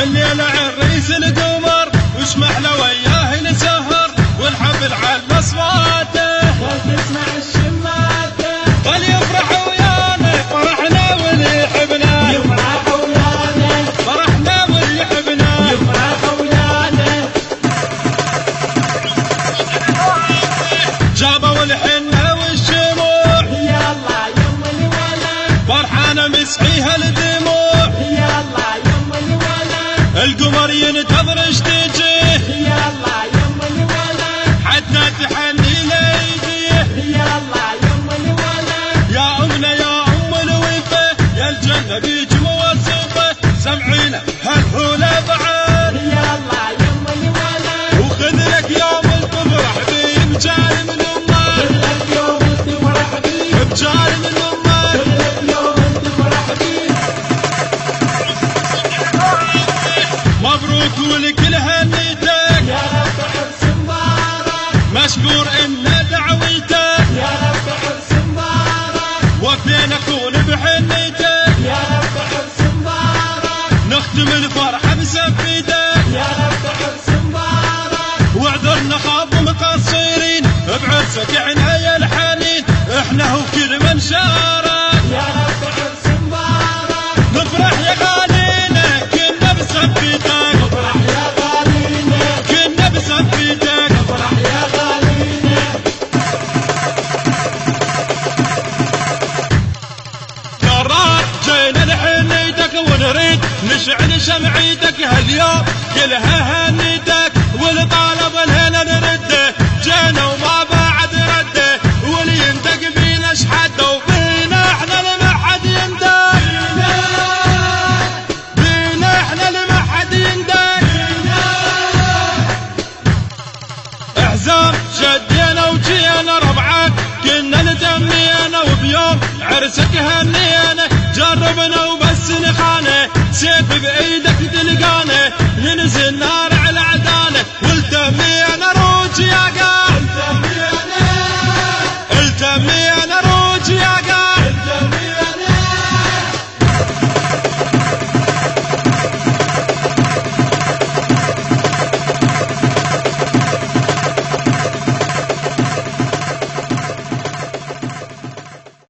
الليلة عريس القمر وش محلى وياه نسهر والحفل على اصواته وتسمع الشماته وليفرح ويانا فرحنا واللي يحبنا يفرح ويانا فرحنا واللي يحبنا يفرح ويانا جابوا الحنة والشموع يلا يم الولد فرحانة مسعيها الدموع يلا يم الولد القمر ينتظر ايش تجيه يلا يم الولد حتى تحني ليديه يلا يم الولد يا أمنا يا أم الوفا يا الجنة بيك موصفة سمعينا هالحولة بعد يلا يم الولد وخذ لك يوم تفرح بيه بجاري من أمك كلك يوم تفرح بيه بجاري من أمك كلك يوم تفرح بيه مبروك ولكل هنيتك يا رب حرص مبارك مشكور إن دعويتك يا رب حرص مبارك وفينا كون بحنيتك يا رب حرص مبارك نختم الفرحة بسفيتك يا رب حرص مبارك واعذرنا خاب مقصرين بعرسك احنا يا الحنين احنا هو كل من شارك يا رب حرص مبارك نفرح يا غالينا كنا بسفيتك افرح يا غالينا كنا بسفيتك افرح يا غالينا قرار جينا لحنيتك ونريد نشعل شمعيتك هاليوم كلها هنيتك والطالب الهنا نرده جينا وما بعد رده واللي يندق بينا شحده وبينا احنا اللي ما حد يندق بينا احنا اللي ما حد يندق احزام شدينا وجينا ربعك كنا نتمينا وبيوم عرسك هنينا جربنا وبس نخانه سيف بايدك تلقانه ينزل نار على عدانه والتمينا روج يا قانا